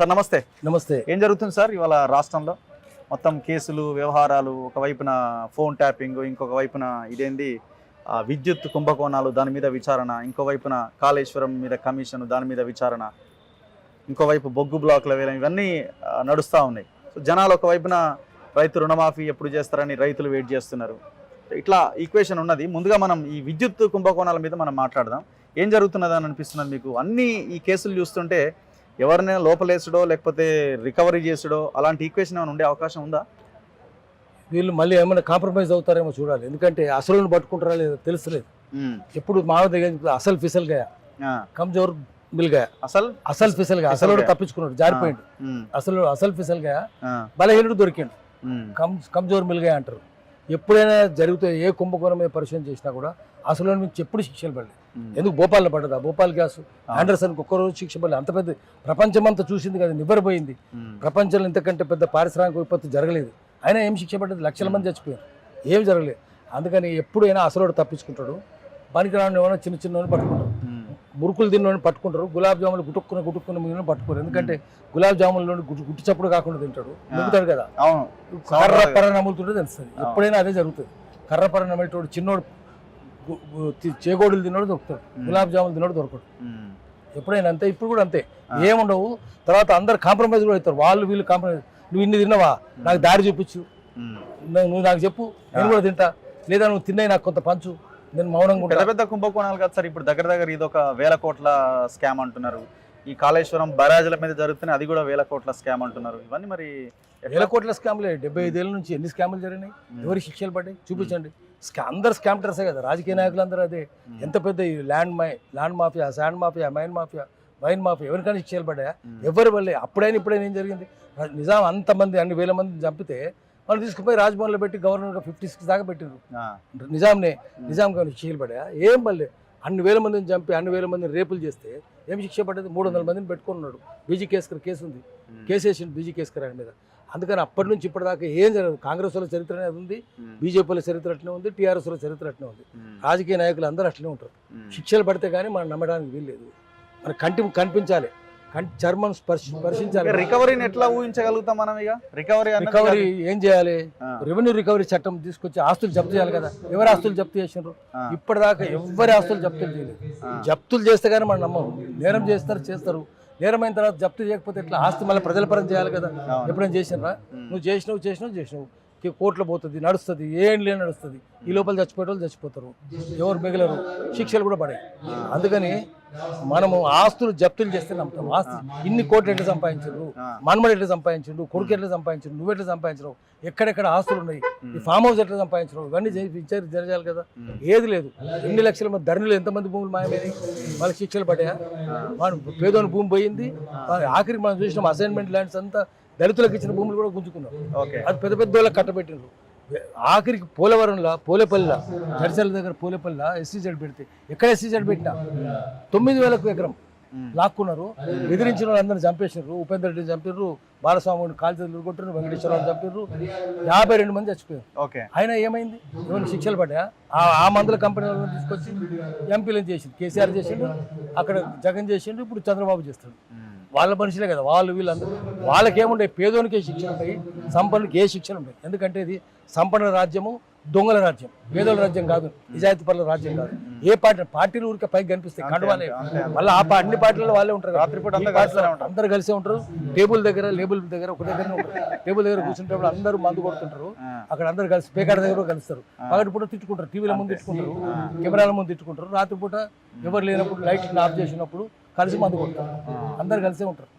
Sir నమస్తే. నమస్తే. ఏం జరుగుతుంది సార్ ఇవాళ రాష్ట్రంలో? మొత్తం కేసులు, వ్యవహారాలు, ఒకవైపున ఫోన్ ట్యాపింగ్, ఇంకొక వైపున ఇదేంది విద్యుత్ కుంభకోణాలు, దాని మీద విచారణ, ఇంకోవైపున కాళేశ్వరం మీద కమిషన్, దాని మీద విచారణ, ఇంకోవైపు బొగ్గు బ్లాక్ల వేలం, ఇవన్నీ నడుస్తూ ఉన్నాయి. సో జనాలు ఒకవైపున రైతు రుణమాఫీ ఎప్పుడు చేస్తారని రైతులు వెయిట్ చేస్తున్నారు. ఇట్లా ఈక్వేషన్ ఉన్నది. ముందుగా మనం ఈ విద్యుత్ కుంభకోణాల మీద మనం మాట్లాడదాం. ఏం జరుగుతున్నదని అనిపిస్తున్నది మీకు? అన్ని ఈ కేసులు చూస్తుంటే ఎవరినైనా లోపలేసడో లేకపోతే రికవరీ చేసుడో అలాంటి ఈక్వేషన్ ఏమైనా ఉండే అవకాశం ఉందా? వీళ్ళు మళ్ళీ ఏమైనా కాంప్రమైజ్ అవుతారేమో చూడాలి. ఎందుకంటే అసలు పట్టుకుంటారా లేదో తెలుసలేదు. ఎప్పుడు మా దగ్గర అసలు ఫిసల్ గయా, కమ్జోర్ మిల్ గయా, అసలు ఫిసల్ గయా, అసలు తప్పించుకున్నాడు, జారిపోయిండు. అసలు ఫిసల్ గయా, బలహీనుడు దొరికిండు, కమ్జోర్ మిల్ గయా అంటారు. ఎప్పుడైనా జరిగితే ఏ కుంభకోణం మీద పరిశీలన చేసినా కూడా అసలు నుంచి ఎప్పుడు శిక్షలు పడలేదు. ఎందుకు భోపాల్లో పడ్డదా? భోపాల్ గ్యాస్, ఆండర్సన్కి ఒక్కరోజు శిక్ష పడలేదు. అంత పెద్ద ప్రపంచమంతా చూసింది కదా, నివ్వరపోయింది. ప్రపంచంలో ఇంతకంటే పెద్ద పారిశ్రామిక విపత్తు జరగలేదు. అయినా ఏం శిక్ష పడ్డది? లక్షల మంది చచ్చిపోయారు, ఏం జరగలేదు. అందుకని ఎప్పుడైనా అసలు తప్పించుకుంటాడు. పనికిరాని ఏమైనా చిన్న చిన్న పట్టుకుంటారు, మురుకులు తిన్నోని పట్టుకుంటారు. గులాబ్ జాములు గుట్టుక్కున్న మిగిలిన పట్టుకోరు. ఎందుకంటే గులాబ్ జాములలో గుట్టు చప్పుడు కాకుండా తింటాడు, నమ్ముతాడు కదా. కర్రపర నమ్ముతుంటే తెలుస్తుంది. ఎప్పుడైనా అదే జరుగుతుంది. కర్రపర నమ్మేటోడు చిన్నోడు చేగోడులు తిన్నాడు దొరుకుతాడు, గులాబ్ జాములు తిన్నాడు దొరకడు. ఎప్పుడైనా అంతే, ఇప్పుడు కూడా అంతే. ఏముండవు. తర్వాత అందరు కాంప్రమైజ్ కూడా అవుతారు. వాళ్ళు వీళ్ళు కాంప్రమైజ్. నువ్వు ఇన్ని తిన్నావా, నాకు దారి చూపించు, నువ్వు నాకు చెప్పు, నేను కూడా తింటా. లేదా నువ్వు తిన్నాయి నాకు కొంత పంచు, నేను మౌనంగా. పెద్ద పెద్ద కుంభకోణాలు కదా సార్. ఇప్పుడు దగ్గర ఇది ఒక 1000 కోట్ల స్కామ్ అంటున్నారు. ఈ కాళేశ్వరం బరాజుల మీద జరుగుతున్నాయి, అది కూడా 1000 కోట్ల స్కామ్ అంటున్నారు. ఇవన్నీ మరి 1000 కోట్ల స్కామ్లే. 75 ఏళ్ళ నుంచి ఎన్ని స్కాములు జరిగినాయి, ఎవరి శిక్షలు పడ్డాయి చూపించండి. అందరు స్కామ్టర్సే కదా, రాజకీయ నాయకులు అందరూ అదే. ఎంత పెద్ద ఈ land mafia, sand mafia, mine mafia, wine mafia, ఎవరికైనా శిక్షలు పడ్డాయా? ఎవరి వల్లే. ఇప్పుడైనా ఏం జరిగింది? నిజాం అంతమంది అన్ని వేల మందిని చంపితే వాళ్ళు తీసుకుపోయి రాజ్భవన్లో పెట్టి గవర్నర్గా 56 దాకా పెట్టిండ్రు. నిజాం కానీ శిక్షలు పడ్డాయా? ఏం పడలే. అన్ని వేల మందిని చంపి అన్ని వేల మందిని రేపులు చేస్తే ఏం శిక్ష పడ్డది? 300 మందిని పెట్టుకున్నాడు. బీజీ కేస్కర్ కేసు ఉంది, కేసు వేసిండు బీజీ కేస్కర్ ఆయన మీద. అందుకని అప్పటి నుంచి ఇప్పటిదాకా ఏం జరగదు. కాంగ్రెస్ వాళ్ళ చరిత్ర అనేది ఉంది, బీజేపీల చరిత్ర అట్లనే ఉంది, టీఆర్ఎస్ వాళ్ళ చరిత్ర అట్లనే ఉంది. రాజకీయ నాయకులు అందరూ అట్లనే ఉంటారు. శిక్షలు పడితే కానీ మనం నమ్మడానికి వీల్లేదు. మన కంటి కనిపించాలి, చర్మం స్పర్శించాలి. రికవరీని ఎట్లా ఊహించగలుగుతాం మనం? ఇక రికవరీ ఏం చేయాలి? రెవెన్యూ రికవరీ చట్టం తీసుకొచ్చి ఆస్తులు జప్తు చేయాలి కదా. ఎవరు ఆస్తులు జప్తు చేసినారు? ఇప్పటిదాకా ఎవరి ఆస్తులు జప్తులు చేయలేదు. జప్తులు చేస్తే కానీ మనం నమ్మం. నేరం చేస్తారు. నేరమైన తర్వాత జప్తు చేయకపోతే ఎట్లా? ఆస్తి మళ్ళీ ప్రజల పరం చేయాలి కదా. ఎప్పుడైనా చేసినరా? నువ్వు చేసినావు కోర్టులో పోతుంది, నడుస్తుంది, ఏం లేని నడుస్తుంది. ఈ లోపల చచ్చిపోయేటోళ్ళు చచ్చిపోతారు, ఎవరు మిగలరు, శిక్షలు కూడా పడాయి. అందుకని మనము ఆస్తులు జప్తులు చేస్తే నమ్ముతాం. ఆస్తి ఇన్ని కోట్లు ఎట్లా సంపాదించారు, మనమడు ఎట్లా సంపాదించు, కొడుకు ఎట్లా సంపాదించు, నువ్వు ఎట్లా సంపాదించవు, ఎక్కడెక్కడ ఆస్తులు ఉన్నాయి, ఈ ఫామ్ హౌస్ ఎట్లా సంపాదించరు, ఇవన్నీ జరగాలి కదా. ఏది లేదు. ఎన్ని లక్షల మంది ధరణిలో ఎంతమంది భూములు మాయమైనాయి, వాళ్ళకి శిక్షలు పడ్డాయా? మనం పేదోని భూమి పోయింది. ఆఖరికి మనం చూసినాం అసైన్మెంట్ ల్యాండ్స్ అంతా దళితులకు ఇచ్చిన భూములు కూడా గుంజుకున్నారు. అది పెద్ద పెద్ద వాళ్ళకి కట్టబెట్టినారు. ఆఖరికి పోలవరంలో, పోలేపల్లిలో, జడిసెల దగ్గర పోలేపల్లిలో SEZ పెడితే ఎక్కడ SEZ పెట్టినా 9,000 ఎకరం లాక్కున్నారు. ఎదిరించిన వాళ్ళు అందరిని చంపేసినారు. ఉపేందర్ రెడ్డిని చంపారు, బాలస్వామిని కాల్చేతులు కొట్టారు, వెంకటేశ్వరరావు చంపారు, 52 మంది చచ్చిపోయారు. అయినా ఏమైంది? ఎవరికి శిక్షలు పడ్డా? ఆ మందుల కంపెనీ వాళ్ళని తీసుకొచ్చి ఎంపీలను చేసింది. కేసీఆర్ చేసిండు, అక్కడ జగన్ చేసిండు, ఇప్పుడు చంద్రబాబు చేస్తాడు. వాళ్ళ మనుషులే కదా వాళ్ళు, వీళ్ళందరూ. వాళ్ళకేముండే? పేదోనికే శిక్షలు ఉంటాయి, సంపన్నులకి ఏ శిక్షలు ఉంటాయి? ఎందుకంటే ఇది సంపన్న రాజ్యము, దొంగల రాజ్యం, పేదోళ్ళ రాజ్యం కాదు, నిజాయితీ పరుల రాజ్యం కాదు. ఏ పార్టీలు ఊరికే పైకి కనిపిస్తాయి, కండువాలే. మళ్ళీ అన్ని పార్టీలలో వాళ్ళే ఉంటారు, అందరు కలిసే ఉంటారు. లేబుల్ దగ్గర ఒక దగ్గర ఉంటారు. టేబుల్ దగ్గర కూర్చుంటే అందరూ మందు కొడుతుంటారు. అక్కడ అందరు కలిసి పేకాడ దగ్గర కలుస్తారు. పగటి పూట తిట్టుకుంటారు, టీవీల ముందు తిట్టుకుంటారు, కెమెరాల ముందు తిట్టుకుంటారు. రాత్రిపూట ఎవరు లేనప్పుడు లైట్లు ఆఫ్ చేసినప్పుడు కలిసి మందు కొడతారు. అందరు కలిసే ఉంటారు.